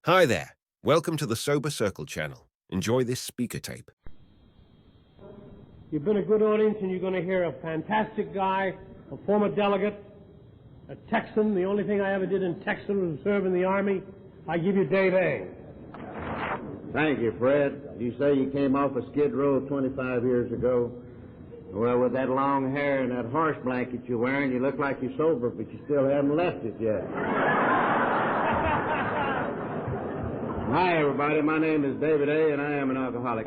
Hi there. Welcome to the Sober Circle channel. Enjoy this speaker tape. You've been a good audience, and you're going to hear a fantastic guy, a former delegate, a Texan. The only thing I ever did in Texas was serve in the Army. I give you Dave A. Thank you, Fred. You say you came off a Skid Row 25 years ago. Well, with that long hair and that horse blanket you're wearing, you look like you're sober, but you still haven't left it yet. Hi, everybody. My name is David A., and I am an alcoholic.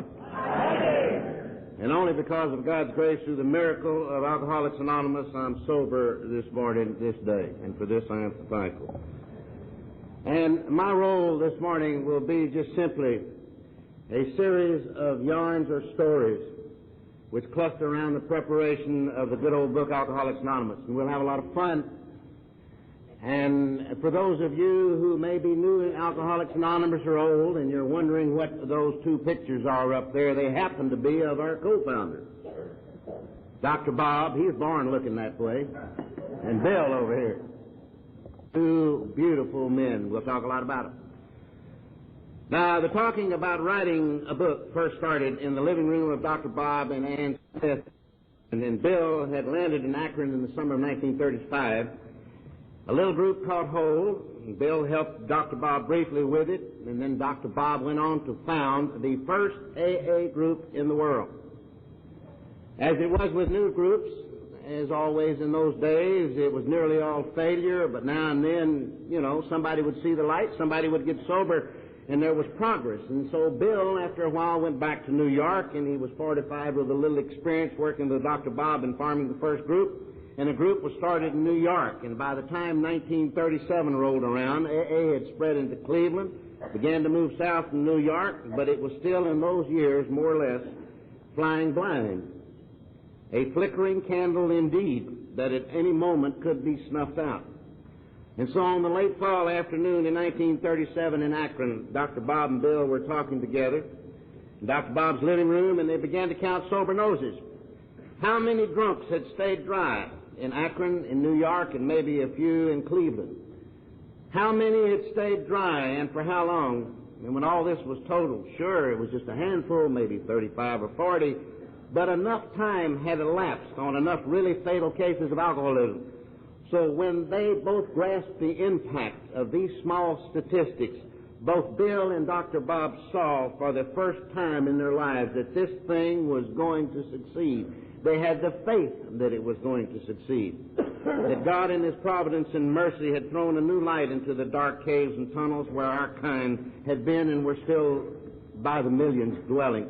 And only because of God's grace through the miracle of Alcoholics Anonymous, I'm sober this morning, this day, and for this I am thankful. And my role this morning will be just simply a series of yarns or stories which cluster around the preparation of the good old book, Alcoholics Anonymous. And we'll have a lot of fun. And for those of you who may be new in Alcoholics Anonymous or old, and you're wondering what those two pictures are up there, they happen to be of our co-founder. Dr. Bob, he was born looking that way, and Bill over here. Two beautiful men. We'll talk a lot about them. Now, the talking about writing a book first started in the living room of Dr. Bob and Ann Smith, and then Bill had landed in Akron in the summer of 1935. A little group called Hold, and Bill helped Dr. Bob briefly with it, and then Dr. Bob went on to found the first AA group in the world. As it was with new groups, as always in those days, it was nearly all failure, but now and then, somebody would see the light, somebody would get sober, and there was progress. And so Bill, after a while, went back to New York, and he was fortified with a little experience working with Dr. Bob and forming the first group. And the group was started in New York, and by the time 1937 rolled around, AA had spread into Cleveland, began to move south from New York, but it was still in those years, more or less, flying blind. A flickering candle indeed, that at any moment could be snuffed out. And so on the late fall afternoon in 1937 in Akron, Dr. Bob and Bill were talking together in Dr. Bob's living room, and they began to count sober noses. How many drunks had stayed dry in Akron, in New York, and maybe a few in Cleveland? How many had stayed dry, and for how long? And when all this was totaled, sure, it was just a handful, maybe 35 or 40, but enough time had elapsed on enough really fatal cases of alcoholism. So when they both grasped the impact of these small statistics, both Bill and Dr. Bob saw for the first time in their lives that this thing was going to succeed. They had the faith that it was going to succeed, that God in His providence and mercy had thrown a new light into the dark caves and tunnels where our kind had been and were still by the millions dwelling.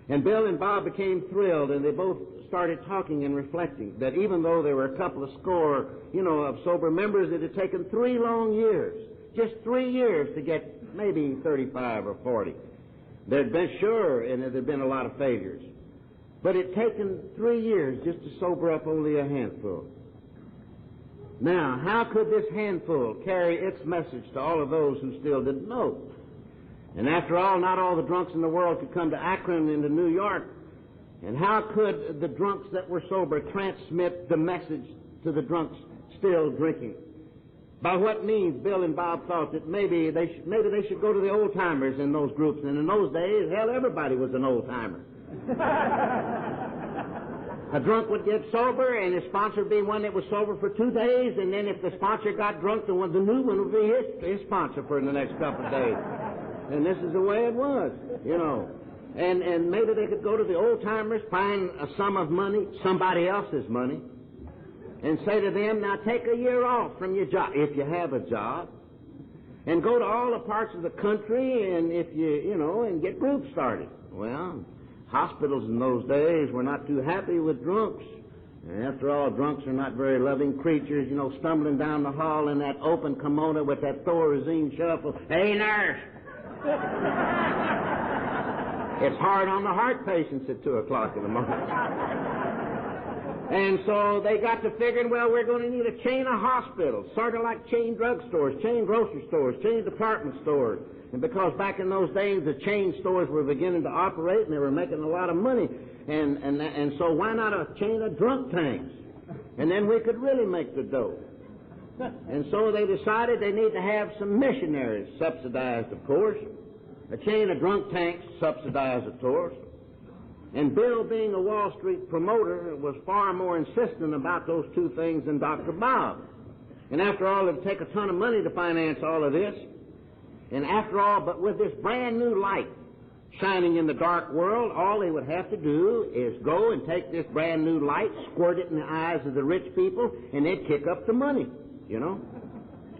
And Bill and Bob became thrilled, and they both started talking and reflecting that even though there were a couple of score, of sober members, it had taken 3 long years, just 3 years to get maybe 35 or 40. There'd been, sure, and there'd been a lot of failures. But it had taken 3 years just to sober up only a handful. Now, how could this handful carry its message to all of those who still didn't know? And after all, not all the drunks in the world could come to Akron and to New York. And how could the drunks that were sober transmit the message to the drunks still drinking? By what means? Bill and Bob thought that maybe they should go to the old-timers in those groups. And in those days, hell, everybody was an old-timer. A drunk would get sober, and his sponsor would be one that was sober for 2 days, and then if the sponsor got drunk, the new one would be his sponsor for the next couple of days. And this is the way it was, And maybe they could go to the old-timers, find a sum of money, somebody else's money, and say to them, now take a year off from your job, if you have a job, and go to all the parts of the country, and if and get groups started. Well, hospitals in those days were not too happy with drunks. And after all, drunks are not very loving creatures, stumbling down the hall in that open kimono with that Thorazine shuffle. Hey, nurse! It's hard on the heart patients at 2 o'clock in the morning. And so they got to figuring, well, we're going to need a chain of hospitals, sort of like chain drugstores, chain grocery stores, chain department stores. And because back in those days the chain stores were beginning to operate and they were making a lot of money, and so why not a chain of drunk tanks? And then we could really make the dough. And so they decided they need to have some missionaries, subsidized, of course. A chain of drunk tanks, subsidized, of course. And Bill, being a Wall Street promoter, was far more insistent about those two things than Dr. Bob. And after all, it would take a ton of money to finance all of this. And after all, but with this brand new light shining in the dark world, all they would have to do is go and take this brand new light, squirt it in the eyes of the rich people, and they'd kick up the money, you know.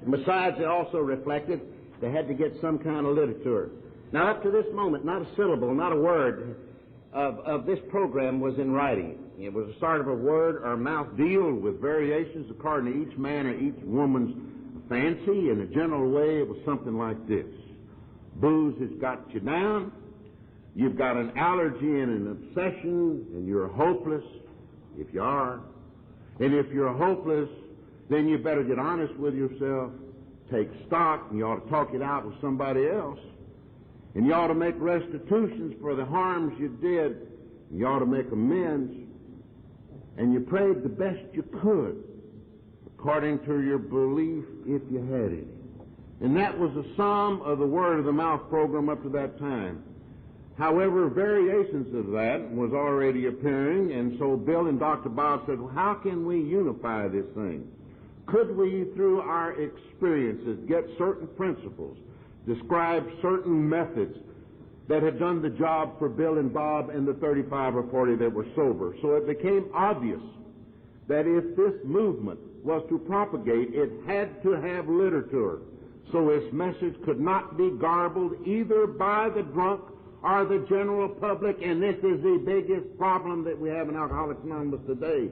Besides, it also reflected they had to get some kind of literature. Now, up to this moment, not a syllable, not a word of this program was in writing. It was the start of a word or mouth deal with variations according to each man or each woman's fancy. In a general way, it was something like this. Booze has got you down. You've got an allergy and an obsession, and you're hopeless, if you are. And if you're hopeless, then you better get honest with yourself, take stock, and you ought to talk it out with somebody else. And you ought to make restitutions for the harms you did. And you ought to make amends. And you prayed the best you could, according to your belief, if you had any. And that was the sum of the Word of the Mouth program up to that time. However, variations of that was already appearing, and so Bill and Dr. Bob said, well, how can we unify this thing? Could we, through our experiences, get certain principles, describe certain methods that had done the job for Bill and Bob and the 35 or 40 that were sober? So it became obvious that if this movement was to propagate, it had to have literature. So its message could not be garbled either by the drunk or the general public, and this is the biggest problem that we have in Alcoholics Anonymous today,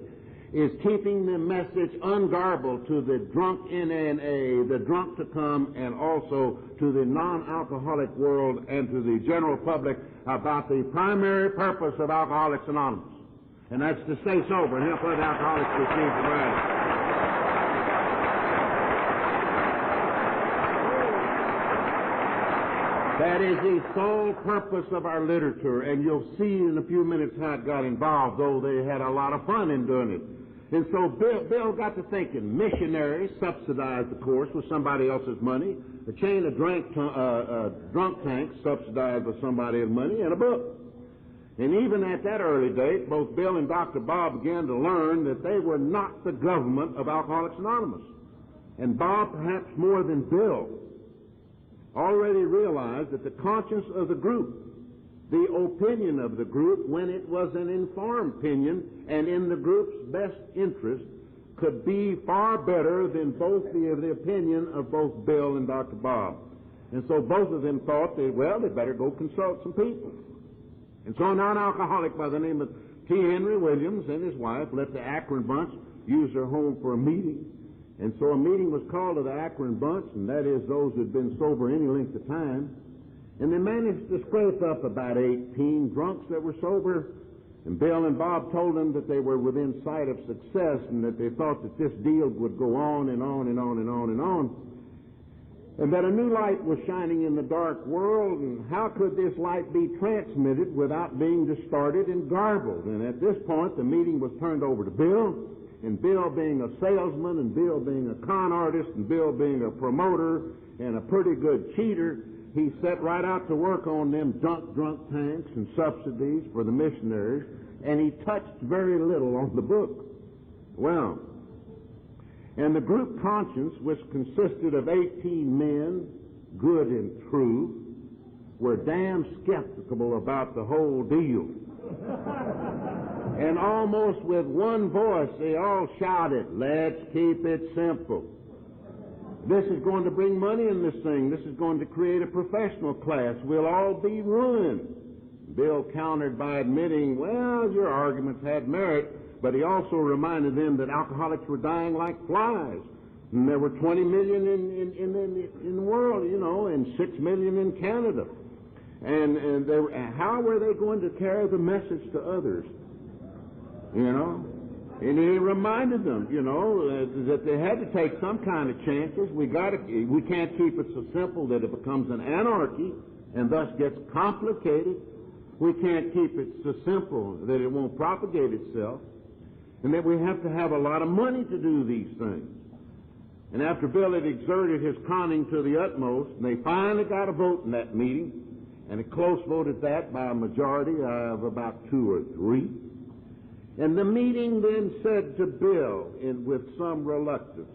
is keeping the message ungarbled to the drunk in A&A, the drunk to come, and also to the non-alcoholic world and to the general public about the primary purpose of Alcoholics Anonymous. And that's to stay sober and help other alcoholics to achieve sobriety. That is the sole purpose of our literature, and you'll see in a few minutes how it got involved, though they had a lot of fun in doing it. And so Bill got to thinking, missionaries, subsidized, of course, with somebody else's money, a chain of drunk tanks, subsidized with somebody else's money, and a book. And even at that early date, both Bill and Dr. Bob began to learn that they were not the government of Alcoholics Anonymous. And Bob, perhaps more than Bill, already realized that the conscience of the group, the opinion of the group, when it was an informed opinion and in the group's best interest, could be far better than both the opinion of both Bill and Dr. Bob. And so both of them thought they better go consult some people. And so a non-alcoholic by the name of T. Henry Williams and his wife left the Akron bunch, used their home for a meeting. And so a meeting was called to the Akron bunch, and that is those who had been sober any length of time. And they managed to scrape up about 18 drunks that were sober. And Bill and Bob told them that they were within sight of success and that they thought that this deal would go on and on and on and on and on. And that a new light was shining in the dark world, and how could this light be transmitted without being distorted and garbled? And at this point, the meeting was turned over to Bill. And Bill being a salesman, and Bill being a con artist, and Bill being a promoter and a pretty good cheater, he set right out to work on them drunk tanks and subsidies for the missionaries, and he touched very little on the book. Well, and the group conscience, which consisted of 18 men, good and true, were damn skeptical about the whole deal. And almost with one voice, they all shouted, "Let's keep it simple. This is going to bring money in this thing. This is going to create a professional class. We'll all be ruined." Bill countered by admitting, well, your arguments had merit, but he also reminded them that alcoholics were dying like flies. And there were 20 million in the world, you know, and 6 million in Canada. And how were they going to carry the message to others? You know? And he reminded them, you know, that they had to take some kind of chances. We can't keep it so simple that it becomes an anarchy and thus gets complicated. We can't keep it so simple that it won't propagate itself. And that we have to have a lot of money to do these things. And after Bill had exerted his conning to the utmost, they finally got a vote in that meeting, and a close vote at that by a majority of about 2 or 3. And the meeting then said to Bill, with some reluctance,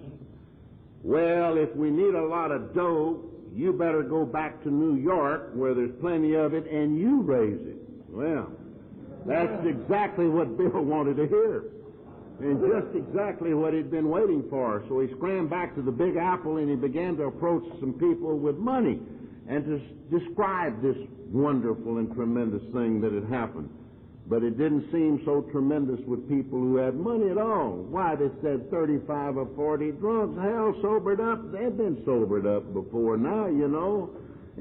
well, if we need a lot of dough, you better go back to New York where there's plenty of it and you raise it. Well, that's exactly what Bill wanted to hear, and just exactly what he'd been waiting for. So he scrambled back to the Big Apple and he began to approach some people with money and to describe this wonderful and tremendous thing that had happened. But it didn't seem so tremendous with people who had money at all. Why, they said 35 or 40 drunks. Hell, sobered up. They've been sobered up before now, you know.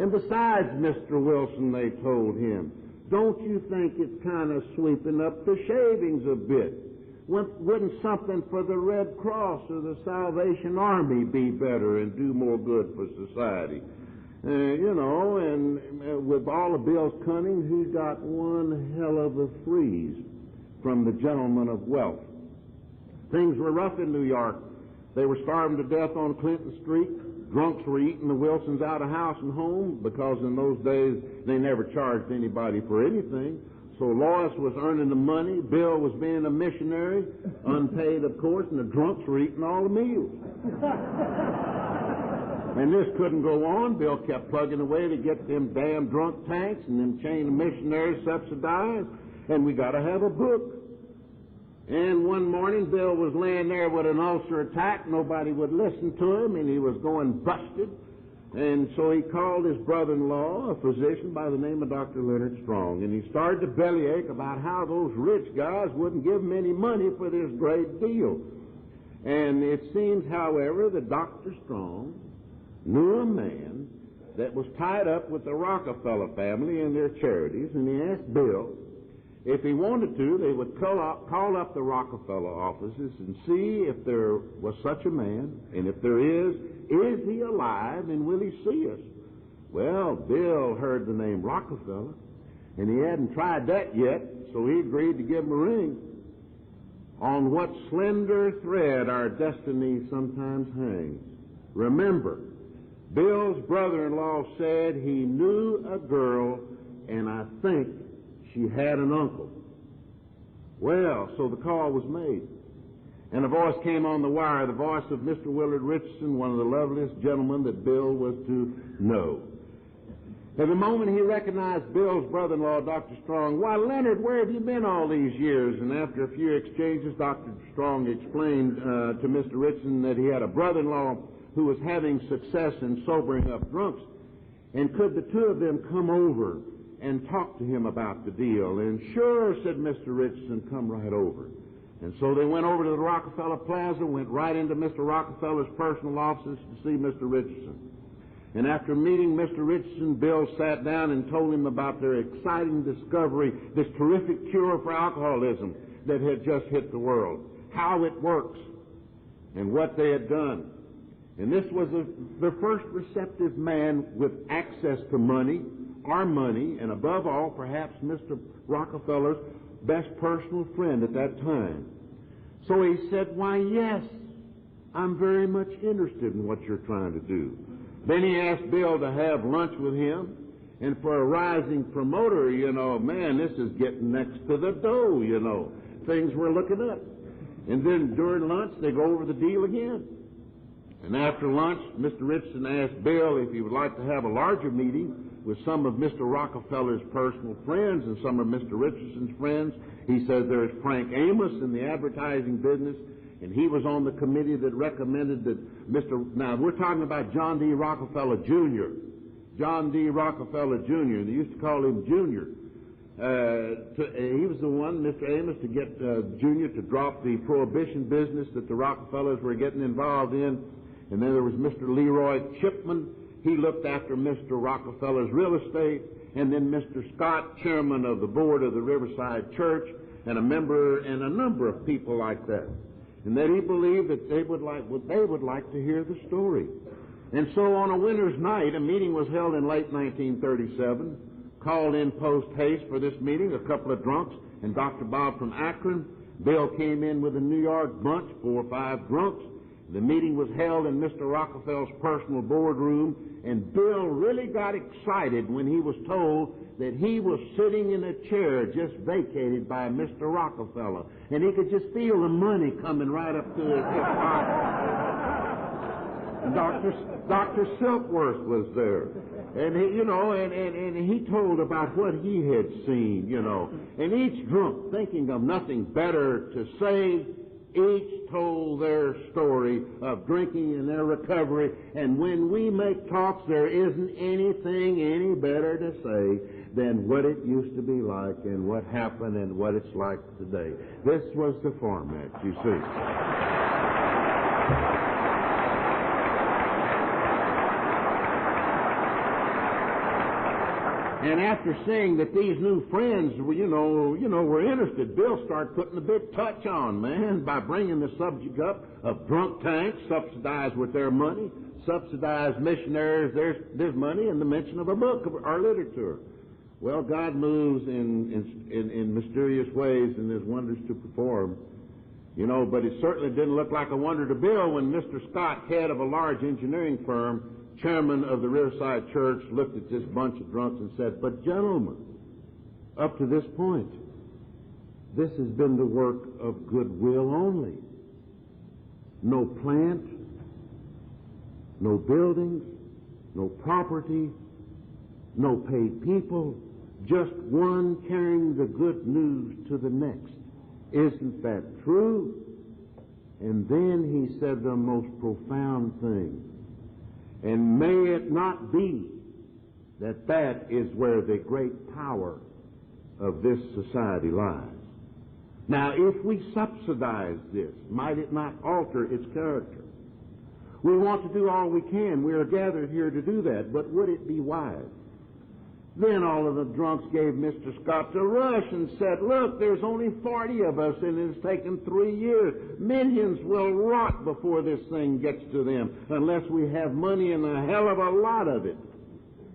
And besides, Mr. Wilson, they told him, don't you think it's kind of sweeping up the shavings a bit? Wouldn't something for the Red Cross or the Salvation Army be better and do more good for society? You know, and with all of Bill's cunning, he got one hell of a freeze from the gentleman of wealth. Things were rough in New York. They were starving to death on Clinton Street. Drunks were eating the Wilsons out of house and home because in those days they never charged anybody for anything. So Lois was earning the money. Bill was being a missionary, unpaid, of course, and the drunks were eating all the meals. And this couldn't go on. Bill kept plugging away to get them damn drunk tanks and them chain of missionaries subsidized, and we got to have a book. And one morning, Bill was laying there with an ulcer attack. Nobody would listen to him, and he was going busted. And so he called his brother-in-law, a physician by the name of Dr. Leonard Strong, and he started to bellyache about how those rich guys wouldn't give him any money for this great deal. And it seems, however, that Dr. Strong knew a man that was tied up with the Rockefeller family and their charities, and he asked Bill if he wanted to, they would call up the Rockefeller offices and see if there was such a man, and if there is he alive, and will he see us? Well, Bill heard the name Rockefeller, and he hadn't tried that yet, so he agreed to give him a ring. On what slender thread our destiny sometimes hangs. Remember, Bill's brother-in-law said he knew a girl, and I think she had an uncle. Well, so the call was made. And a voice came on the wire, the voice of Mr. Willard Richardson, one of the loveliest gentlemen that Bill was to know. At the moment he recognized Bill's brother-in-law, Dr. Strong. Why, Leonard, where have you been all these years? And after a few exchanges, Dr. Strong explained to Mr. Richardson that he had a brother-in-law who was having success in sobering up drunks. And could the two of them come over and talk to him about the deal? And sure, said Mr. Richardson, come right over. And so they went over to the Rockefeller Plaza, went right into Mr. Rockefeller's personal offices to see Mr. Richardson. And after meeting Mr. Richardson, Bill sat down and told him about their exciting discovery, this terrific cure for alcoholism that had just hit the world, how it works, and what they had done. And this was the first receptive man with access to money, our money, and above all, perhaps Mr. Rockefeller's best personal friend at that time. So he said, why, yes, I'm very much interested in what you're trying to do. Then he asked Bill to have lunch with him, and for a rising promoter, you know, man, this is getting next to the dough, you know. Things were looking up. And then during lunch, they go over the deal again. And after lunch, Mr. Richardson asked Bill if he would like to have a larger meeting with some of Mr. Rockefeller's personal friends and some of Mr. Richardson's friends. He says there's Frank Amos in the advertising business, and he was on the committee that recommended that now we're talking about John D. Rockefeller Jr. John D. Rockefeller Jr. They used to call him Junior. He was the one, Mr. Amos, to get Junior to drop the prohibition business that the Rockefellers were getting involved in. And then there was Mr. Leroy Chipman. He looked after Mr. Rockefeller's real estate. And then Mr. Scott, chairman of the board of the Riverside Church, and a number of people like that. And that he believed that they would like to hear the story. And so on a winter's night, a meeting was held in late 1937, called in post haste for this meeting, a couple of drunks, and Dr. Bob from Akron. Bill came in with a New York bunch, 4 or 5 drunks. The meeting was held in Mr. Rockefeller's personal boardroom, and Bill really got excited when he was told that he was sitting in a chair just vacated by Mr. Rockefeller, and he could just feel the money coming right up to his pocket. Dr. Silkworth was there, and he, and he told about what he had seen, and each drunk, thinking of nothing better to say, each told their story of drinking and their recovery. And when we make talks, there isn't anything any better to say than what it used to be like and what happened and what it's like today. This was the format, you see. And after seeing that these new friends were, were interested, Bill started putting a big touch on, man, by bringing the subject up of drunk tanks, subsidized with their money, subsidized missionaries, their money, and the mention of a book or literature. Well, God moves in mysterious ways and there's wonders to perform, but it certainly didn't look like a wonder to Bill when Mr. Scott, head of a large engineering firm, chairman of the Riverside Church, looked at this bunch of drunks and said, "But gentlemen, up to this point, this has been the work of goodwill only. No plant, no buildings, no property, no paid people, just one carrying the good news to the next. Isn't that true?" And then he said the most profound thing. And may it not be that that is where the great power of this society lies. Now, if we subsidize this, might it not alter its character? We want to do all we can. We are gathered here to do that, but would it be wise? Then all of the drunks gave Mr. Scott a rush and said, "Look, there's only 40 of us, and it's taken 3 years. Millions will rot before this thing gets to them, unless we have money and a hell of a lot of it."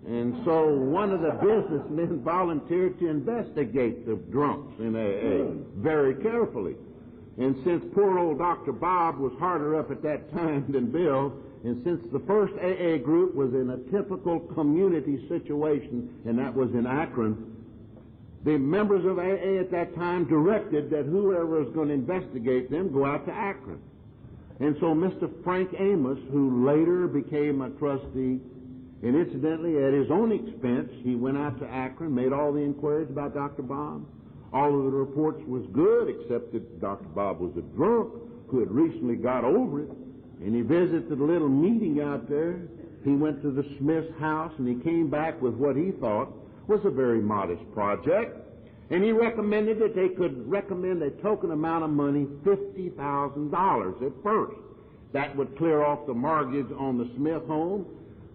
And so one of the businessmen volunteered to investigate the drunks in AA very carefully. And since poor old Dr. Bob was harder up at that time than Bill, and since the first AA group was in a typical community situation, and that was in Akron, the members of AA at that time directed that whoever was going to investigate them go out to Akron. And so Mr. Frank Amos, who later became a trustee, and incidentally at his own expense, he went out to Akron, made all the inquiries about Dr. Bob. All of the reports was good, except that Dr. Bob was a drunk who had recently got over it. And he visited a little meeting out there. He went to the Smith's house, and he came back with what he thought was a very modest project. And he recommended that they could recommend a token amount of money, $50,000 at first. That would clear off the mortgage on the Smith home,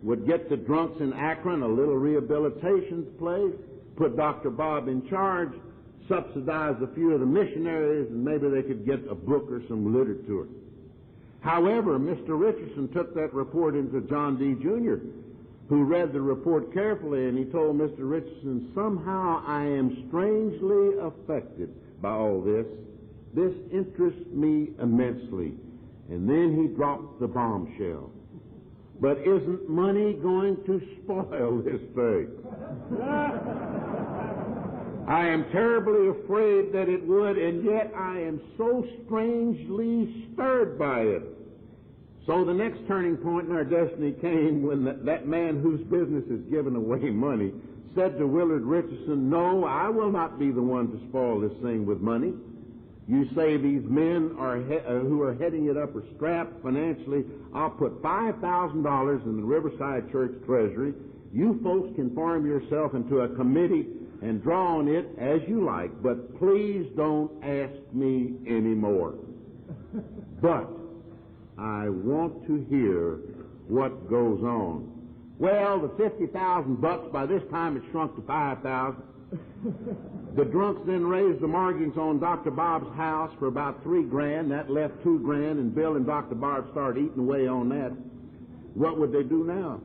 would get the drunks in Akron a little rehabilitation place, put Dr. Bob in charge, subsidize a few of the missionaries, and maybe they could get a book or some literature. However, Mr. Richardson took that report into John D. Jr., who read the report carefully, and he told Mr. Richardson, "Somehow I am strangely affected by all this. This interests me immensely." And then he dropped the bombshell. "But isn't money going to spoil this thing?" "I am terribly afraid that it would, and yet I am so strangely stirred by it." So the next turning point in our destiny came when that man whose business is giving away money said to Willard Richardson, "No, I will not be the one to spoil this thing with money. You say these men who are heading it up are strapped financially. I'll put $5,000 in the Riverside Church treasury. You folks can form yourself into a committee and draw on it as you like, but please don't ask me anymore. But I want to hear what goes on." Well, the $50,000 by this time had shrunk to $5,000. The drunks then raised the mortgage on Dr. Bob's house for about $3,000. That left $2,000, and Bill and Dr. Bob started eating away on that. What would they do now?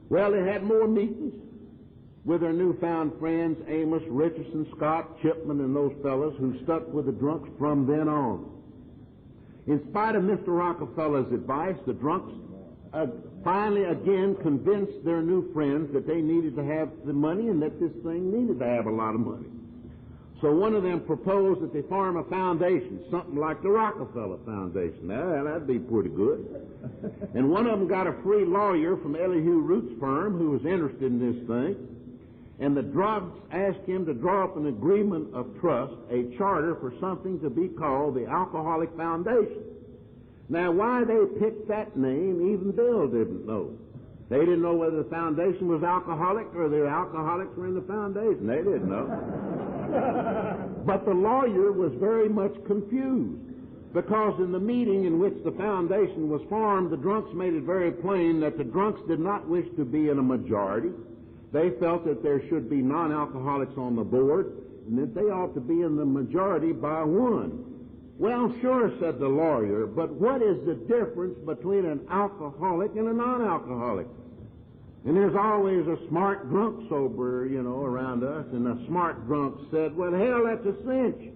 Well, they had more meetings with their newfound friends, Amos, Richardson, Scott, Chipman, and those fellows who stuck with the drunks from then on. In spite of Mr. Rockefeller's advice, the drunks finally again convinced their new friends that they needed to have the money and that this thing needed to have a lot of money. So one of them proposed that they form a foundation, something like the Rockefeller Foundation. Now, that'd be pretty good. And one of them got a free lawyer from Elihu Root's firm who was interested in this thing. And the drunks asked him to draw up an agreement of trust, a charter for something to be called the Alcoholic Foundation. Now, why they picked that name, even Bill didn't know. They didn't know whether the foundation was alcoholic or the alcoholics were in the foundation. They didn't know. But the lawyer was very much confused because in the meeting in which the foundation was formed, the drunks made it very plain that the drunks did not wish to be in a majority. They felt that there should be non-alcoholics on the board and that they ought to be in the majority by one. Well, sure, said the lawyer, but what is the difference between an alcoholic and a non-alcoholic? And there's always a smart drunk sober, around us, and a smart drunk said, well, hell, that's a cinch.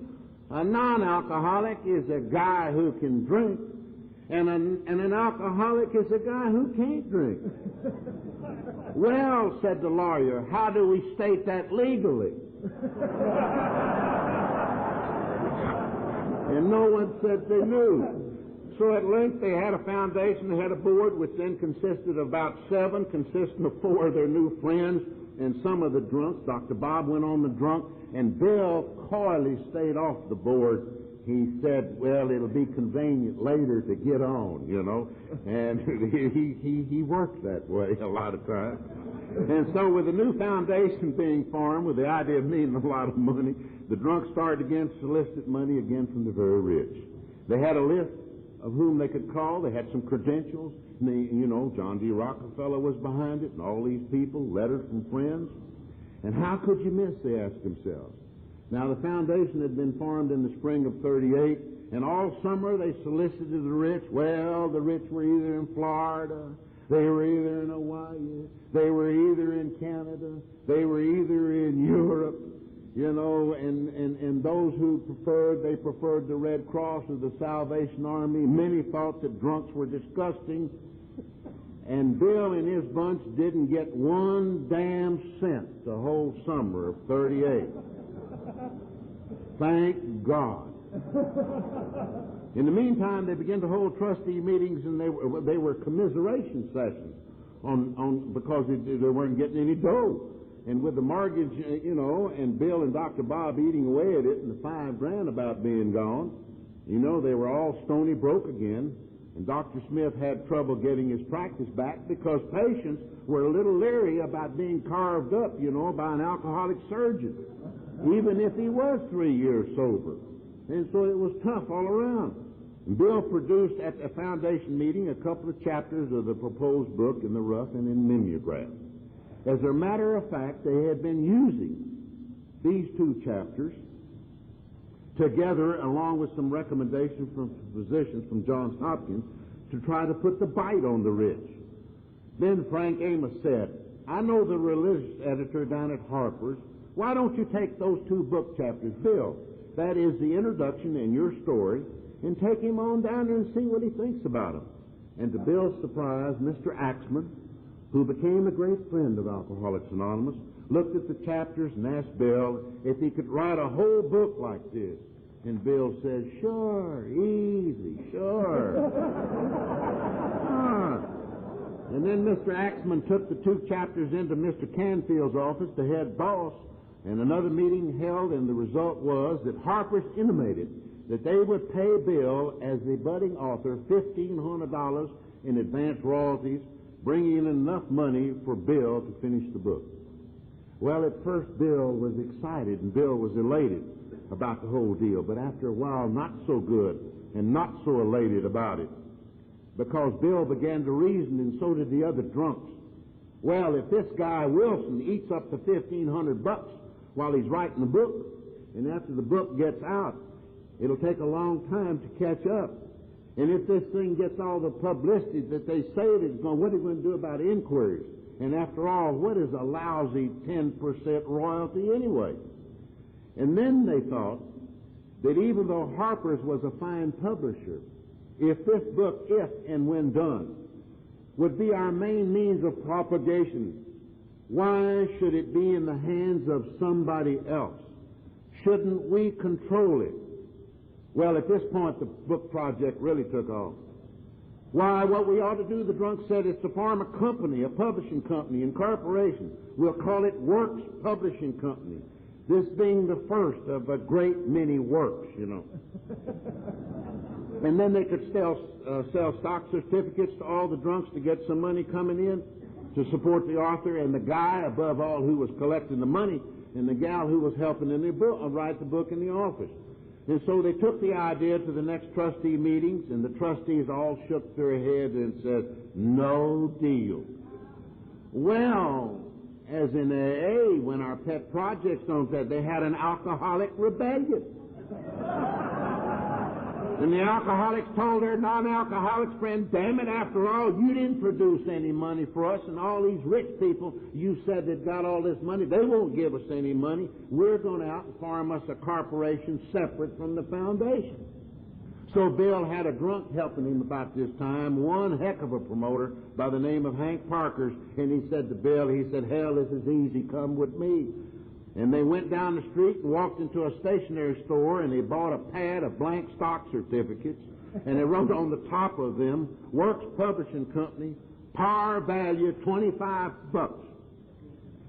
A non-alcoholic is a guy who can drink, and an alcoholic is a guy who can't drink. Well, said the lawyer, how do we state that legally? And no one said they knew. So at length they had a foundation, they had a board, which then consisted of about 7, consisting of 4 of their new friends and some of the drunks. Dr. Bob went on the drunk, and Bill coyly stayed off the board. He said, well, it'll be convenient later to get on, and he worked that way a lot of times. And so with the new foundation being formed, with the idea of needing a lot of money, the drunks started again to solicit money again from the very rich. They had a list of whom they could call. They had some credentials. John D. Rockefeller was behind it, and all these people, letters from friends. And how could you miss, they asked themselves. Now, the foundation had been formed in the spring of 38, and all summer they solicited the rich. Well, the rich were either in Florida, they were either in Hawaii, they were either in Canada, they were either in Europe, and those who preferred the Red Cross or the Salvation Army. Many thought that drunks were disgusting, and Bill and his bunch didn't get one damn cent the whole summer of 38. Thank God. In the meantime, they began to hold trustee meetings, and they were commiseration sessions because they weren't getting any dough. And with the mortgage, and Bill and Dr. Bob eating away at it, and the $5,000 about being gone, they were all stony broke again. And Dr. Smith had trouble getting his practice back because patients were a little leery about being carved up, by an alcoholic surgeon, even if he was 3 years sober. And so it was tough all around. And Bill produced at the foundation meeting a couple of chapters of the proposed book in the rough and in mimeograph. As a matter of fact, they had been using these 2 chapters together along with some recommendations from physicians from Johns Hopkins to try to put the bite on the rich. Then Frank Amos said, I know the religious editor down at Harper's. Why don't you take those 2 book chapters, Bill? That is the introduction and your story, and take him on down there and see what he thinks about them. And to Bill's surprise, Mr. Axman, who became a great friend of Alcoholics Anonymous, looked at the chapters and asked Bill if he could write a whole book like this. And Bill says, sure, easy, sure. And then Mr. Axman took the 2 chapters into Mr. Canfield's office, the head boss, and another meeting held, and the result was that Harper's intimated that they would pay Bill as the budding author $1,500 in advance royalties, bringing in enough money for Bill to finish the book. Well, at first Bill was excited and Bill was elated about the whole deal, but after a while not so good and not so elated about it, because Bill began to reason, and so did the other drunks. Well, if this guy Wilson eats up the $1,500 while he's writing the book, and after the book gets out, it'll take a long time to catch up. And if this thing gets all the publicity that they say that it's going, what are you going to do about inquiries? And after all, what is a lousy 10% royalty anyway? And then they thought that even though Harper's was a fine publisher, if this book, if and when done, would be our main means of propagation, why should it be in the hands of somebody else? Shouldn't we control it? Well, at this point, the book project really took off. Why, what we ought to do, the drunk said, is to form a company, a publishing company, incorporation. We'll call it Works Publishing Company. This being the first of a great many works, you know. And then they could sell stock certificates to all the drunks to get some money coming in to support the author and the guy, above all, who was collecting the money, and the gal who was helping in the book, write the book in the office. And so they took the idea to the next trustee meetings, and the trustees all shook their heads and said, no deal. Well, as in AA, when our pet projects on that, they had an alcoholic rebellion. And the alcoholics told their non-alcoholics friend, damn it, after all, you didn't produce any money for us, and all these rich people you said that got all this money, they won't give us any money. We're going to out and form us a corporation separate from the foundation. So Bill had a drunk helping him about this time, one heck of a promoter by the name of Hank Parkers, and he said to Bill, he said, hell, this is easy, come with me. And they went down the street and walked into a stationery store, and they bought a pad of blank stock certificates, and they wrote on the top of them, Works Publishing Company, par value $25.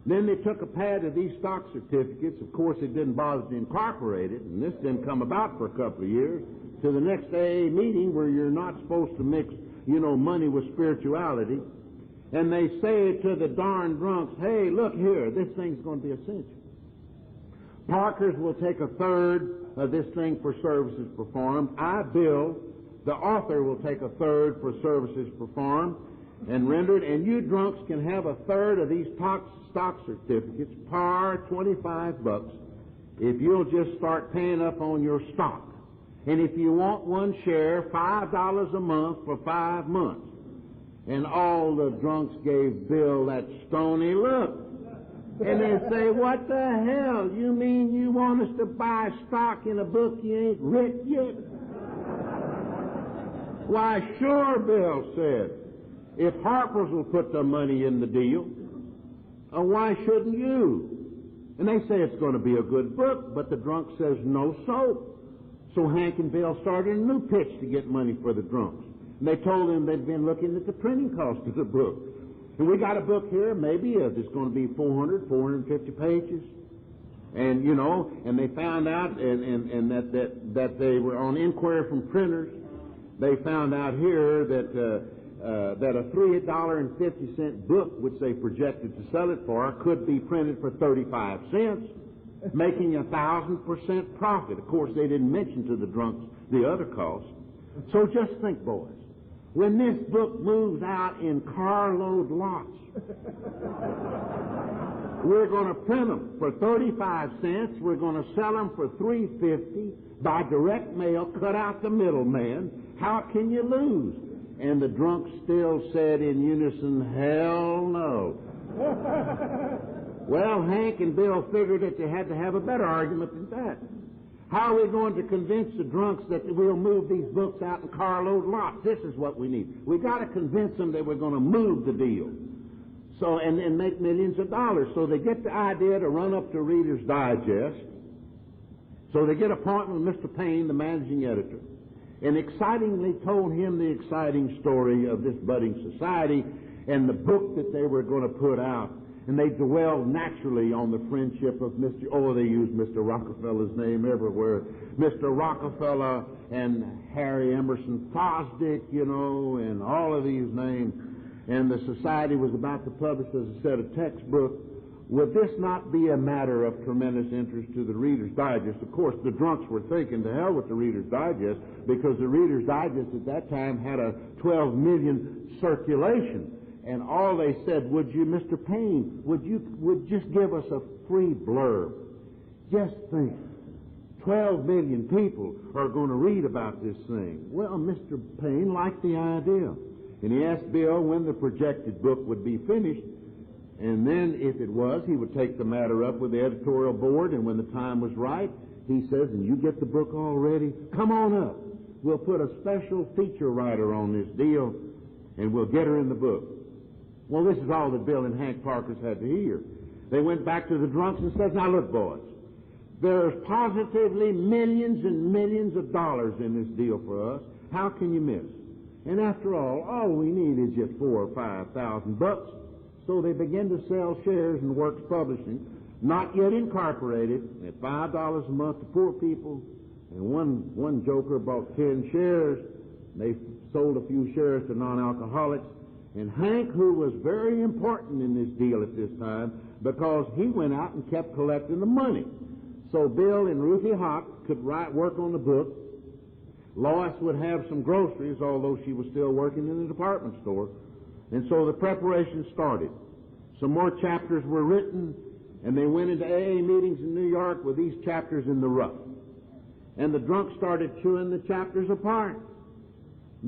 Then they took a pad of these stock certificates. Of course, it didn't bother to incorporate it, and this didn't come about for a couple of years, to the next AA meeting where you're not supposed to mix, money with spirituality. And they say to the darn drunks, hey, look here, this thing's going to be essential. Parkers will take a third of this thing for services performed. I, Bill, the author, will take a third for services performed and rendered, and you drunks can have a third of these stock certificates, par $25, if you'll just start paying up on your stock. And if you want one share, $5 a month for 5 months. And all the drunks gave Bill that stony look. And they say, what the hell? You mean you want us to buy stock in a book you ain't writ yet? Why, sure, Bill said. If Harper's will put the money in the deal, why shouldn't you? And they say it's going to be a good book, but the drunk says no soap. So Hank and Bill started a new pitch to get money for the drunks. And they told them they'd been looking at the printing cost of the book. And we got a book here, maybe it's going to be 450 pages. And, and they found out, and that they were on inquiry from printers, they found out here that a $3.50 book, which they projected to sell it for, could be printed for 35 cents, making 1,000% profit. Of course, they didn't mention to the drunks the other costs. So just think, boys. When this book moves out in carload lots, we're going to print them for 35 cents. We're going to sell them for $3.50 by direct mail, cut out the middleman. How can you lose? And the drunks still said in unison, hell no. Well, Hank and Bill figured that they had to have a better argument than that. How are we going to convince the drunks that we'll move these books out in carload lots? This is what we need. We've got to convince them that we're going to move the deal. So, and make millions of dollars. So they get the idea to run up to Reader's Digest. So they get an appointment with Mr. Payne, the managing editor, and excitingly told him the exciting story of this budding society and the book that they were going to put out. And they dwelled naturally on the friendship of they used Mr. Rockefeller's name everywhere. Mr. Rockefeller and Harry Emerson Fosdick, and all of these names. And the society was about to publish, as I said, a textbook. Would this not be a matter of tremendous interest to the Reader's Digest? Of course, the drunks were thinking, to hell with the Reader's Digest, because the Reader's Digest at that time had a 12 million circulation. And all they said, would you, Mr. Payne, would just give us a free blurb? Just think, 12 million people are going to read about this thing. Well, Mr. Payne liked the idea. And he asked Bill when the projected book would be finished. And then, if it was, he would take the matter up with the editorial board. And when the time was right, he says, and you get the book all ready, come on up. we'll put a special feature writer on this deal, and we'll get her in the book. Well, this is all that Bill and Hank Parkers had to hear. They went back to the drunks and said, now look, boys, there's positively millions and millions of dollars in this deal for us. How can you miss? And after all we need is just $4,000 or $5,000. So they began to sell shares in Works Publishing, not yet incorporated, at $5 a month to poor people. And one joker bought 10 shares. They sold a few shares to non-alcoholics. And Hank, who was very important in this deal at this time, because he went out and kept collecting the money. So Bill and Ruthie Hawk could work on the book. Lois would have some groceries, although she was still working in the department store. And so the preparation started. Some more chapters were written, and they went into AA meetings in New York with these chapters in the rough. And the drunk started chewing the chapters apart.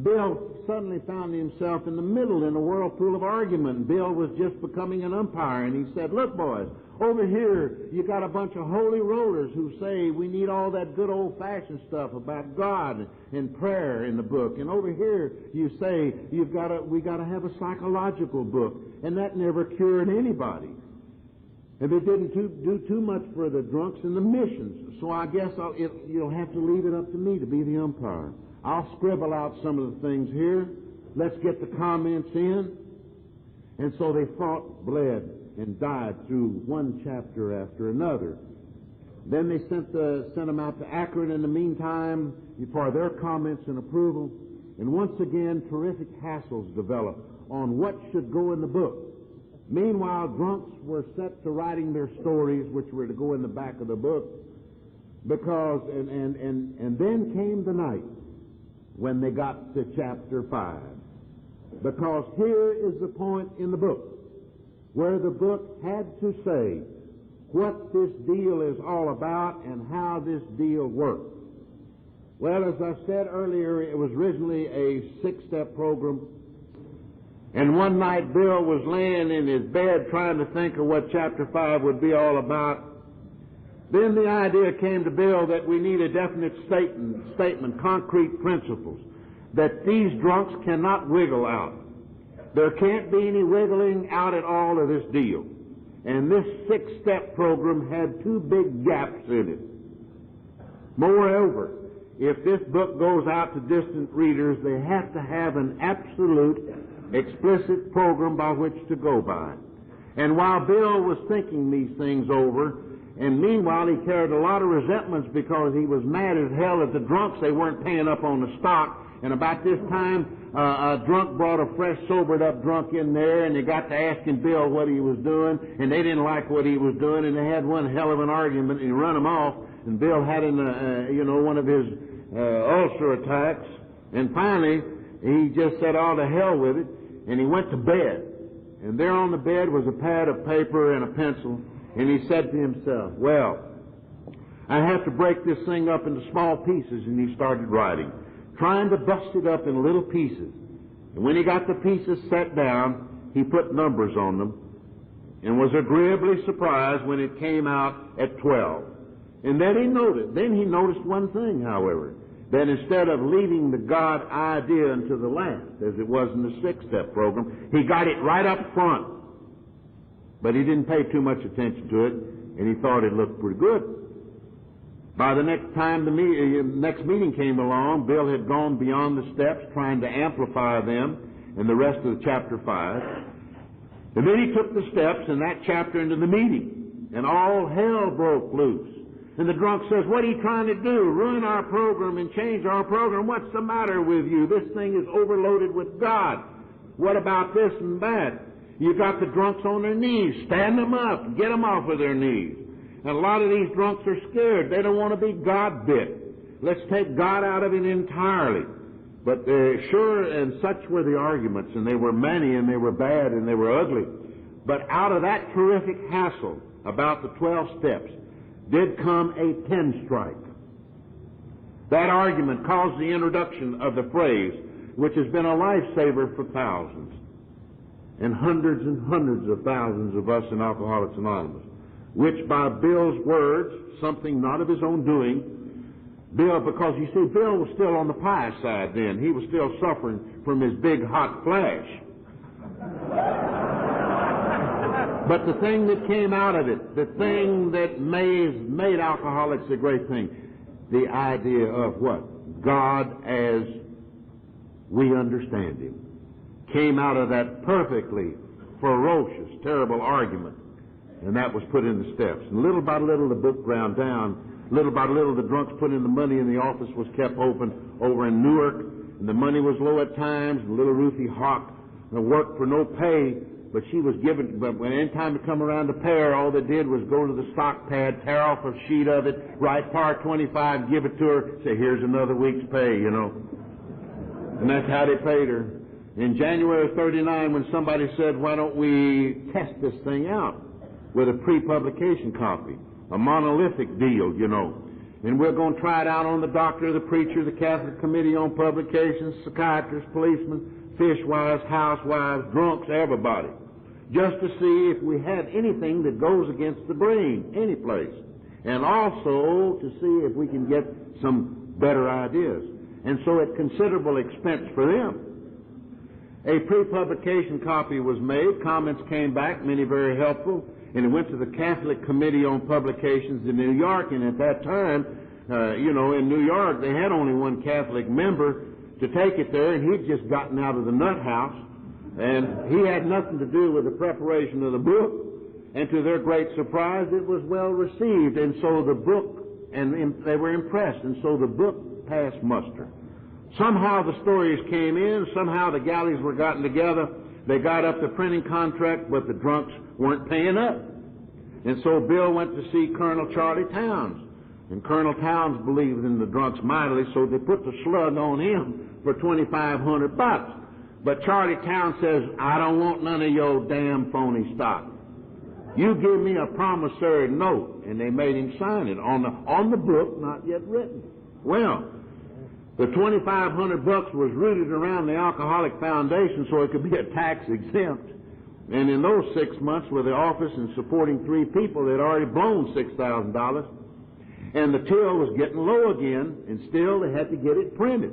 Bill suddenly found himself in the middle in a whirlpool of argument. Bill was just becoming an umpire, and he said, look, boys, over here you got a bunch of holy rollers who say we need all that good old-fashioned stuff about God and prayer in the book. And over here you say we got to have a psychological book, and that never cured anybody. And they didn't do too much for the drunks and the missions. So I guess you'll have to leave it up to me to be the umpire. I'll scribble out some of the things here. Let's get the comments in. And so they fought, bled, and died through one chapter after another. Then they sent them out to Akron in the meantime for their comments and approval. And once again, terrific hassles developed on what should go in the book. Meanwhile, drunks were set to writing their stories, which were to go in the back of the book, because and then came the night when they got to chapter 5. Because here is the point in the book where the book had to say what this deal is all about and how this deal works. Well, as I said earlier, it was originally a 6-step program. And one night Bill was laying in his bed trying to think of what chapter 5 would be all about. Then the idea came to Bill that we need a definite statement, concrete principles, that these drunks cannot wiggle out. There can't be any wiggling out at all of this deal. And this 6-step program had 2 big gaps in it. Moreover, if this book goes out to distant readers, they have to have an absolute, explicit program by which to go by. And while Bill was thinking these things over, and meanwhile he carried a lot of resentments because he was mad as hell at the drunks, they weren't paying up on the stock. And about this time, a drunk brought a fresh, sobered-up drunk in there, and they got to asking Bill what he was doing, and they didn't like what he was doing, and they had one hell of an argument, and he run him off, and Bill had one of his ulcer attacks, and finally, he just said, "Oh, to hell with it," and he went to bed. And there on the bed was a pad of paper and a pencil, and he said to himself, well, I have to break this thing up into small pieces, and he started writing, trying to bust it up in little pieces. And when he got the pieces set down, he put numbers on them and was agreeably surprised when it came out at 12. And then he noticed one thing, however, that instead of leaving the God idea until the last, as it was in the 6-step program, he got it right up front. But he didn't pay too much attention to it, and he thought it looked pretty good. By the next time the next meeting came along, Bill had gone beyond the steps, trying to amplify them in the rest of the chapter 5. And then he took the steps in that chapter into the meeting, and all hell broke loose. And the drunk says, what are you trying to do? Ruin our program and change our program? What's the matter with you? This thing is overloaded with God. What about this and that? You got the drunks on their knees. Stand them up. Get them off of their knees. And a lot of these drunks are scared. They don't want to be God-bit. Let's take God out of it entirely. But sure, and such were the arguments, and they were many, and they were bad, and they were ugly. But out of that terrific hassle about the 12 steps did come a 10 strike. That argument caused the introduction of the phrase, which has been a lifesaver for thousands, and hundreds of thousands of us in Alcoholics Anonymous, which by Bill's words, something not of his own doing, Bill, because you see, Bill was still on the pious side then. He was still suffering from his big hot flash. But the thing that came out of it, the thing that made Alcoholics a great thing, the idea of what? God as we understand Him, came out of that perfectly ferocious, terrible argument. And that was put in the steps. And little by little, the book ground down. Little by little, the drunks put in the money, and the office was kept open over in Newark. And the money was low at times. And little Ruthie Hawk worked for no pay, but she was given. But when any time to come around to pay her, all they did was go to the stock pad, tear off a sheet of it, write par 25, give it to her, say, "Here's another week's pay," you know. And that's how they paid her. In January of '39, when somebody said, "Why don't we test this thing out with a pre-publication copy, a monolithic deal, you know. And we're going to try it out on the doctor, the preacher, the Catholic Committee on Publications, psychiatrists, policemen, fishwives, housewives, drunks, everybody, just to see if we have anything that goes against the brain, any place. And also to see if we can get some better ideas. And so at considerable expense for them, a pre-publication copy was made. Comments came back, many very helpful. And it went to the Catholic Committee on Publications in New York, and at that time, in New York, they had only one Catholic member to take it there, and he'd just gotten out of the nut house, and he had nothing to do with the preparation of the book, and to their great surprise, it was well received, and so the book, and they were impressed, and so the book passed muster. Somehow the stories came in, somehow the galleys were gotten together, they got up the printing contract, but the drunks weren't paying up. And so Bill went to see Colonel Charlie Towns. And Colonel Towns believed in the drunks mightily, so they put the slug on him for $2,500. But Charlie Towns says, "I don't want none of your damn phony stock. You give me a promissory note." And they made him sign it on the book, not yet written. Well, the $2,500 was rooted around the Alcoholic Foundation so it could be a tax exempt. And in those 6 months with the office and supporting 3 people, they'd already blown $6,000. And the till was getting low again, and still they had to get it printed.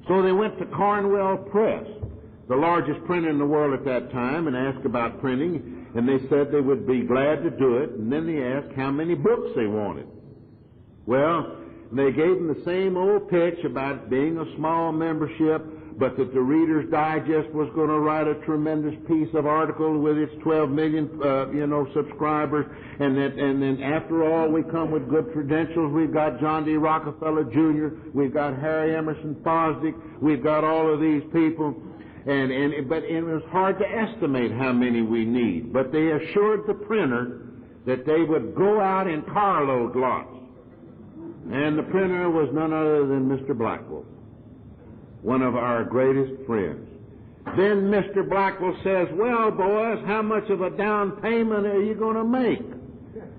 So they went to Cornwell Press, the largest printer in the world at that time, and asked about printing. And they said they would be glad to do it. And then they asked how many books they wanted. Well, they gave them the same old pitch about being a small membership, but that the Reader's Digest was going to write a tremendous piece of article with its 12 million, subscribers, and then after all, we come with good credentials. We've got John D. Rockefeller Jr., we've got Harry Emerson Fosdick, we've got all of these people, but it was hard to estimate how many we need. But they assured the printer that they would go out in carload lots. And the printer was none other than Mr. Blackwell, one of our greatest friends. Then Mr. Blackwell says, "Well, boys, how much of a down payment are you going to make?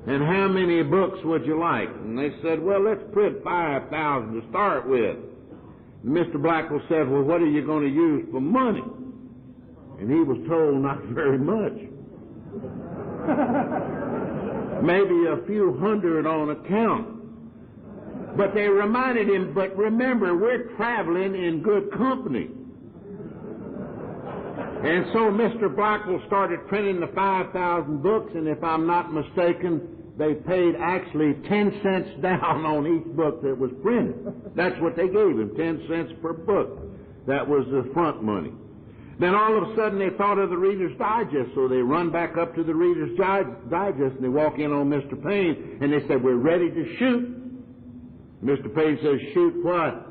And how many books would you like?" And they said, "Well, let's print 5,000 to start with." And Mr. Blackwell said, "Well, what are you going to use for money?" And he was told not very much. Maybe a few hundred on account. But they reminded him, "But remember, we're traveling in good company." And so Mr. Blackwell started printing the 5,000 books, and if I'm not mistaken, they paid actually 10 cents down on each book that was printed. That's what they gave him, 10 cents per book. That was the front money. Then all of a sudden they thought of the Reader's Digest, so they run back up to the Reader's Digest, and they walk in on Mr. Payne, and they said, "We're ready to shoot." Mr. Payne says, "Shoot what?"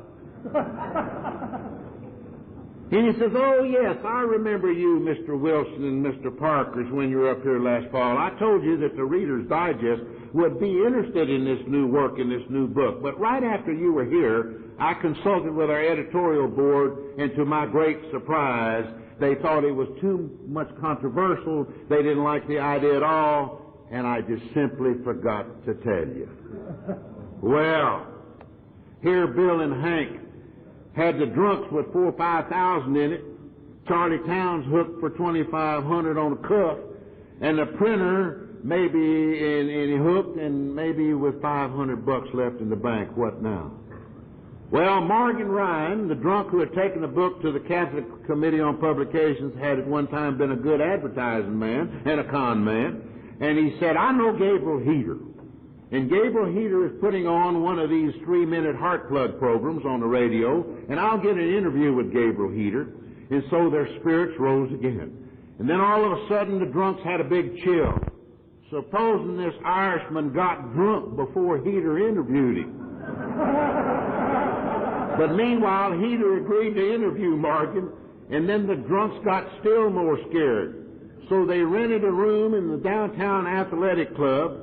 And he says, "Oh, yes, I remember you, Mr. Wilson and Mr. Parkers, when you were up here last fall. I told you that the Reader's Digest would be interested in this new work, in this new book. But right after you were here, I consulted with our editorial board, and to my great surprise, they thought it was too much controversial. They didn't like the idea at all, and I just simply forgot to tell you." Well, here Bill and Hank had the drunks with 4,000 or 5,000 in it, Charlie Towns hooked for 2,500 on a cuff, and the printer maybe and he hooked, and maybe with $500 left in the bank. What now? Well, Morgan Ryan, the drunk who had taken the book to the Catholic Committee on Publications, had at one time been a good advertising man and a con man, and he said, I know Gabriel Heater. And Gabriel Heater is putting on one of these 3-minute heart plug programs on the radio, and I'll get an interview with Gabriel Heater. And so their spirits rose again. And then all of a sudden the drunks had a big chill. Supposing this Irishman got drunk before Heater interviewed him. But meanwhile, Heater agreed to interview Morgan, and then the drunks got still more scared. So they rented a room in the downtown athletic club,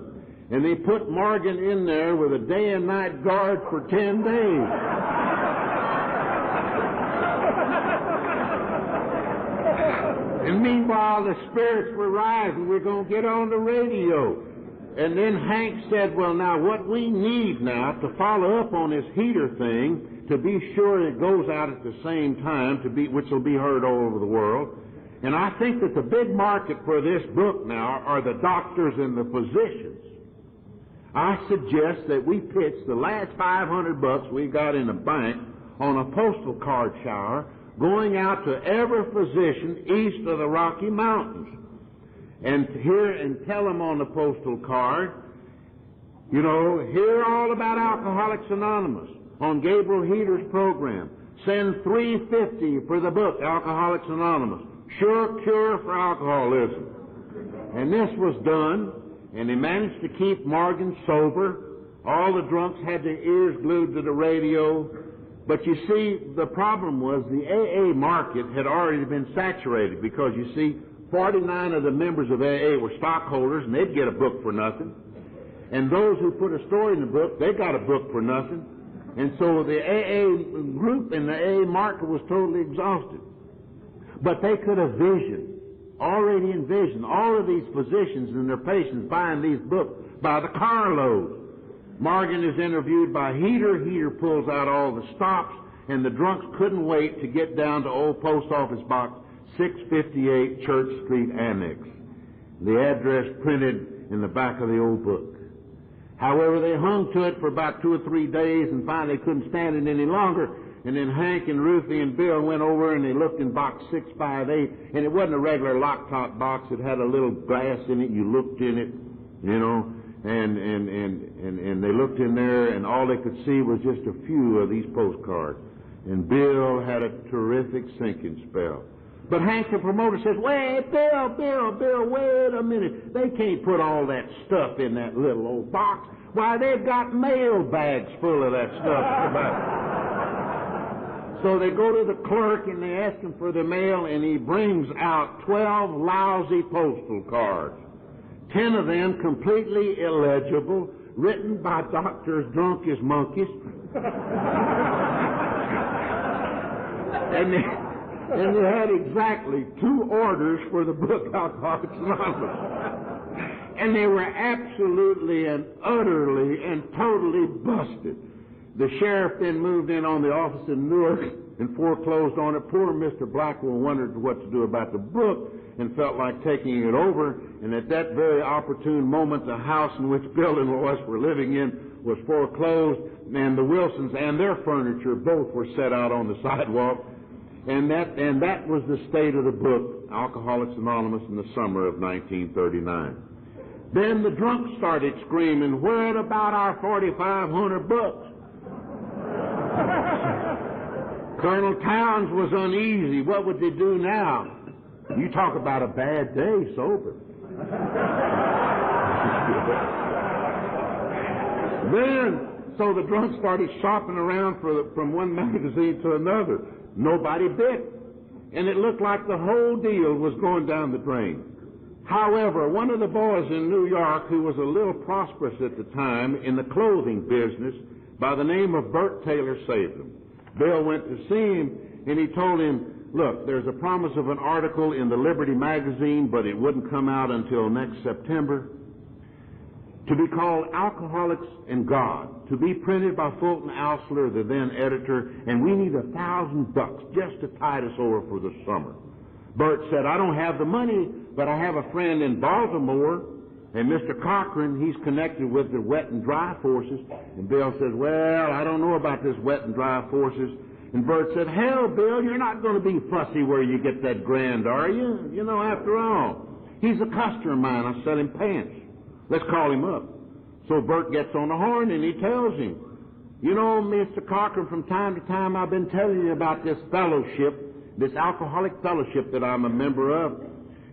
and they put Morgan in there with a day and night guard for 10 days. And meanwhile, the spirits were rising. We're going to get on the radio. And then Hank said, well, now, what we need now to follow up on this Heater thing, to be sure it goes out at the same time, which will be heard all over the world. And I think that the big market for this book now are the doctors and the physicians. I suggest that we pitch the last $500 we got in the bank on a postal card shower going out to every physician east of the Rocky Mountains. And tell them on the postal card, hear all about Alcoholics Anonymous on Gabriel Heater's program. Send $350 for the book, Alcoholics Anonymous. Sure cure for alcoholism. And this was done, and they managed to keep Morgan sober. All the drunks had their ears glued to the radio. But you see, the problem was the AA market had already been saturated because, you see, 49 of the members of AA were stockholders, and they'd get a book for nothing. And those who put a story in the book, they got a book for nothing. And so the AA group in the AA market was totally exhausted. But they could have already envisioned all of these physicians and their patients buying these books by the carload. Morgan is interviewed by Heater. Heater pulls out all the stops, and the drunks couldn't wait to get down to old post office box 658 Church Street Annex. The address printed in the back of the old book. However, they hung to it for about 2 or 3 days and finally couldn't stand it any longer. And then Hank and Ruthie and Bill went over and they looked in box 658, and it wasn't a regular lock-top box. It had a little glass in it. You looked in it, and they looked in there, and all they could see was just a few of these postcards. And Bill had a terrific sinking spell. But Hank, the promoter, says, wait, Bill, wait a minute. They can't put all that stuff in that little old box. Why, they've got mail bags full of that stuff. So they go to the clerk and they ask him for the mail, and he brings out 12 lousy postal cards. 10 of them completely illegible, written by doctors drunk as monkeys. And they had exactly 2 orders for the book Alcoholics Anonymous. And they were absolutely and utterly and totally busted. The sheriff then moved in on the office in Newark and foreclosed on it. Poor Mr. Blackwell wondered what to do about the book and felt like taking it over. And at that very opportune moment, the house in which Bill and Lois were living in was foreclosed, and the Wilsons and their furniture both were set out on the sidewalk. And that was the state of the book, Alcoholics Anonymous, in the summer of 1939. Then the drunks started screaming, "What about our 4,500 bucks?" Colonel Towns was uneasy. What would they do now? You talk about a bad day sober. So the drunks started shopping around from one magazine to another. Nobody bit. And it looked like the whole deal was going down the drain. However, one of the boys in New York who was a little prosperous at the time in the clothing business by the name of Bert Taylor saved him. Bill went to see him, and he told him, look, there's a promise of an article in the Liberty magazine, but it wouldn't come out until next September, to be called Alcoholics and God, to be printed by Fulton Alsler, the then editor, and we need $1,000 just to tide us over for the summer. Bert said, I don't have the money, but I have a friend in Baltimore And Mr. Cochran, he's connected with the wet and dry forces. And Bill says, well, I don't know about this wet and dry forces. And Bert said, hell, Bill, you're not going to be fussy where you get that grand, are you? You know, after all, he's a customer of mine. I sell him pants. Let's call him up. So Bert gets on the horn and he tells him, you know, Mr. Cochran, from time to time I've been telling you about this fellowship, this alcoholic fellowship that I'm a member of.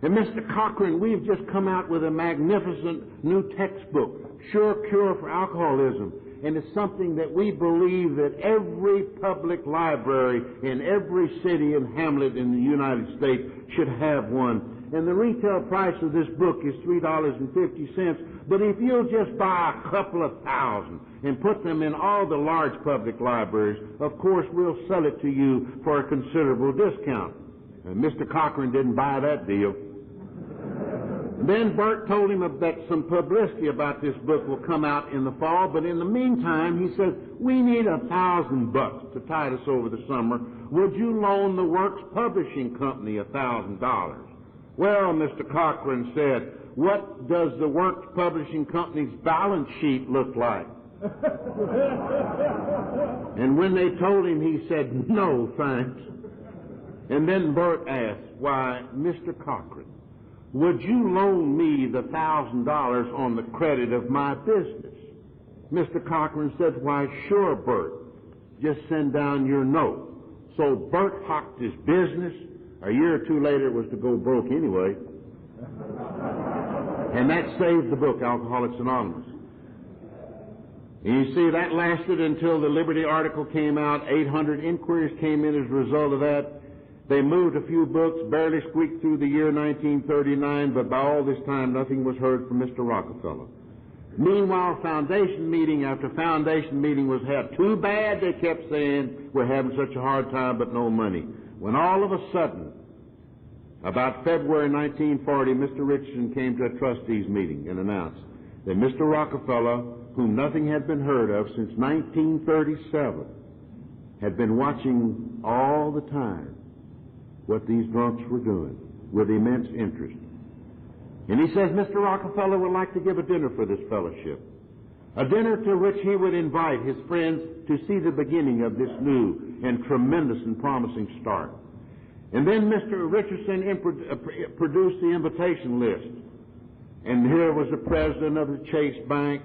And Mr. Cochran, we've just come out with a magnificent new textbook, Sure Cure for Alcoholism. And it's something that we believe that every public library in every city and hamlet in the United States should have one. And the retail price of this book is $3.50. But if you'll just buy a couple of thousand and put them in all the large public libraries, of course we'll sell it to you for a considerable discount. And Mr. Cochran didn't buy that deal. Then Bert told him that some publicity about this book will come out in the fall, but in the meantime, he says, we need $1,000 to tide us over the summer. Would you loan the Works Publishing Company $1,000? Well, Mr. Cochran said, what does the Works Publishing Company's balance sheet look like? And when they told him, he said, no, thanks. And then Bert asked, why, Mr. Cochran, would you loan me the $1,000 on the credit of my business? Mr. Cochran said, why, sure, Bert. Just send down your note. So Bert hocked his business. A year or two later, it was to go broke anyway. And that saved the book, Alcoholics Anonymous. And you see, that lasted until the Liberty article came out. 800 inquiries came in as a result of that. They moved a few books, barely squeaked through the year 1939, but by all this time, nothing was heard from Mr. Rockefeller. Meanwhile, foundation meeting after foundation meeting was held. Too bad, they kept saying, we're having such a hard time, but no money. When all of a sudden, about February 1940, Mr. Richardson came to a trustees meeting and announced that Mr. Rockefeller, whom nothing had been heard of since 1937, had been watching all the time what these drunks were doing with immense interest. And he says Mr. Rockefeller would like to give a dinner for this fellowship, a dinner to which he would invite his friends to see the beginning of this new and tremendous and promising start. And then Mr. Richardson produced the invitation list. And here was the president of the Chase Bank,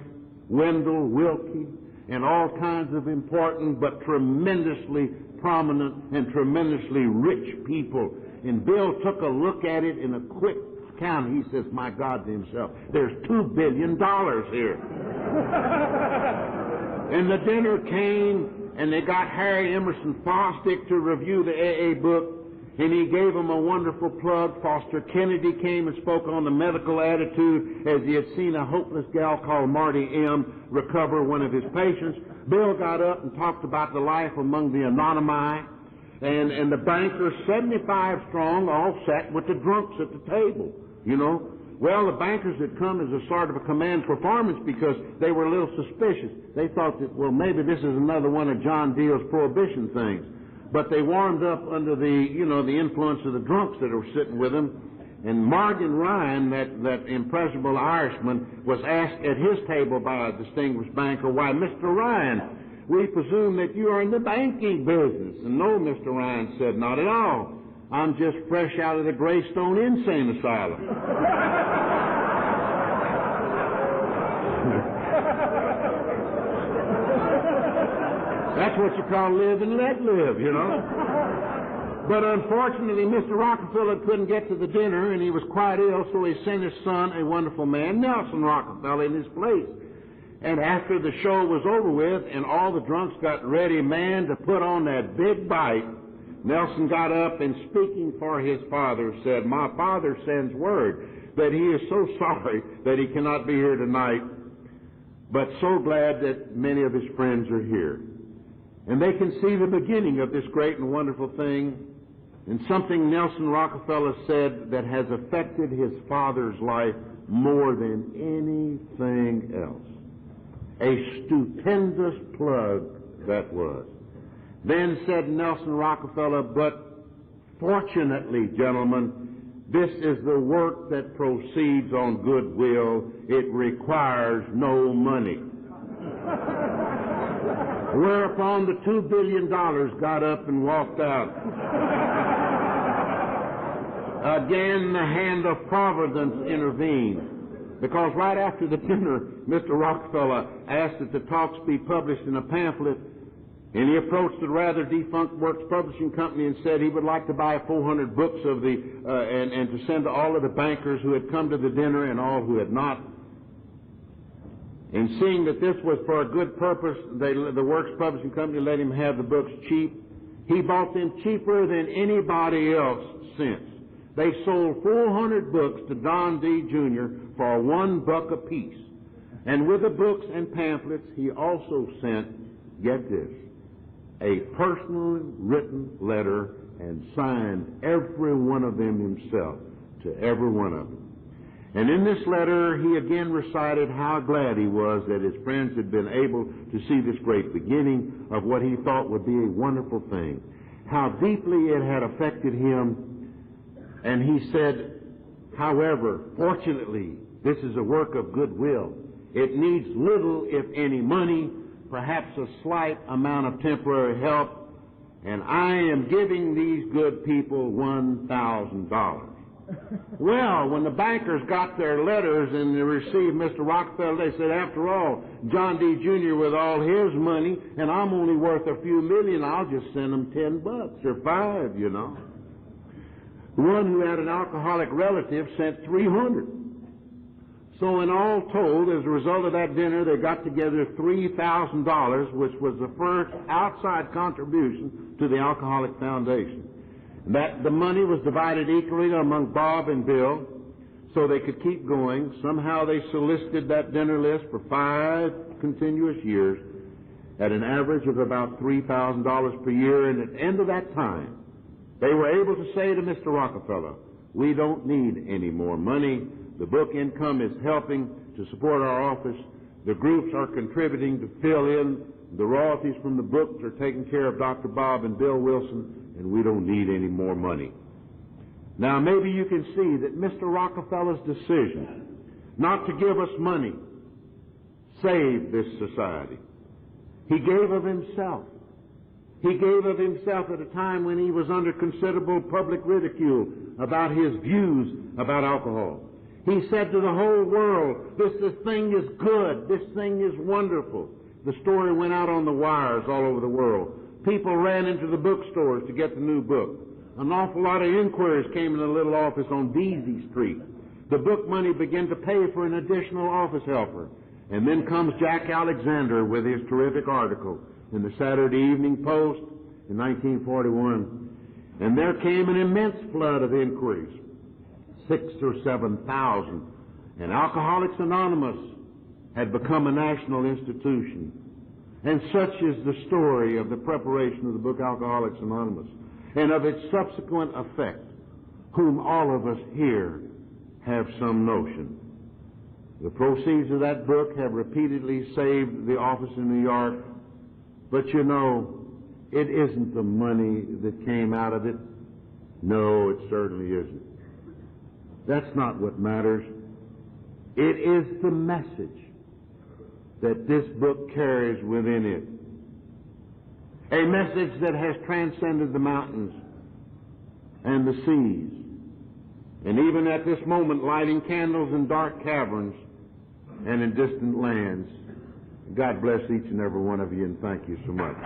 Wendell Wilkie, and all kinds of important but tremendously prominent and tremendously rich people. And Bill took a look at it in a quick count. He says, my God, to himself, there's $2 billion here. And the dinner came, and they got Harry Emerson Fosdick to review the AA book, and he gave him a wonderful plug. Foster Kennedy came and spoke on the medical attitude as he had seen a hopeless gal called Marty M. recover one of his patients. Bill got up and talked about the life among the anonymi, and the bankers, 75 strong, all sat with the drunks at the table, you know. Well, the bankers had come as a sort of a command performance because they were a little suspicious. They thought that, well, maybe this is another one of John Deal's prohibition things. But they warmed up under the, the influence of the drunks that were sitting with them. And Morgan Ryan, that impressible Irishman, was asked at his table by a distinguished banker, why, Mr. Ryan, we presume that you are in the banking business. And no, Mr. Ryan said, not at all. I'm just fresh out of the Greystone Insane Asylum. That's what you call live and let live, you know. But unfortunately, Mr. Rockefeller couldn't get to the dinner, and he was quite ill, so he sent his son, a wonderful man, Nelson Rockefeller, in his place. And after the show was over with, and all the drunks got ready, man, to put on that big bite, Nelson got up and, speaking for his father, said, my father sends word that he is so sorry that he cannot be here tonight, but so glad that many of his friends are here. And they can see the beginning of this great and wonderful thing, and something Nelson Rockefeller said that has affected his father's life more than anything else. A stupendous plug that was. Then said Nelson Rockefeller, but fortunately, gentlemen, this is the work that proceeds on goodwill it requires no money. Whereupon the $2 billion got up and walked out. Again, the hand of providence intervened, because right after the dinner, Mr. Rockefeller asked that the talks be published in a pamphlet, and he approached the rather defunct Works Publishing Company and said he would like to buy 400 books of the and to send to all of the bankers who had come to the dinner and all who had not. And seeing that this was for a good purpose, the Works Publishing Company let him have the books cheap. He bought them cheaper than anybody else since. They sold 400 books to John D. Jr. for $1 apiece. And with the books and pamphlets, he also sent, get this, a personally written letter and signed every one of them himself to every one of them. And in this letter, he again recited how glad he was that his friends had been able to see this great beginning of what he thought would be a wonderful thing, how deeply it had affected him. And he said, however, fortunately, this is a work of goodwill. It needs little, if any, money, perhaps a slight amount of temporary help, and I am giving these good people $1,000. Well, when the bankers got their letters and they received Mr. Rockefeller, they said, after all, John D. Jr. with all his money, and I'm only worth a few million, I'll just send him $10 or $5, you know. The one who had an alcoholic relative sent 300. So in all told, as a result of that dinner, they got together $3,000, which was the first outside contribution to the Alcoholic Foundation. That the money was divided equally among Bob and Bill so they could keep going. Somehow they solicited that dinner list for 5 continuous years at an average of about $3,000 per year, and at the end of that time, they were able to say to Mr. Rockefeller, we don't need any more money. The book income is helping to support our office. The groups are contributing to fill in. The royalties from the books are taking care of Dr. Bob and Bill Wilson, and we don't need any more money. Now, maybe you can see that Mr. Rockefeller's decision not to give us money saved this society. He gave of himself. He gave of himself at a time when he was under considerable public ridicule about his views about alcohol. He said to the whole world, this thing is good, this thing is wonderful. The story went out on the wires all over the world. People ran into the bookstores to get the new book. An awful lot of inquiries came in the little office on Beasley Street. The book money began to pay for an additional office helper. And then comes Jack Alexander with his terrific article in the Saturday Evening Post in 1941. And there came an immense flood of inquiries, 6,000 or 7,000. And Alcoholics Anonymous had become a national institution. And such is the story of the preparation of the book Alcoholics Anonymous and of its subsequent effect, whom all of us here have some notion. The proceeds of that book have repeatedly saved the office in New York, but you know, it isn't the money that came out of it. No, it certainly isn't. That's not what matters. It is the message that this book carries within it. A message that has transcended the mountains and the seas, and even at this moment lighting candles in dark caverns and in distant lands. God bless each and every one of you, and thank you so much.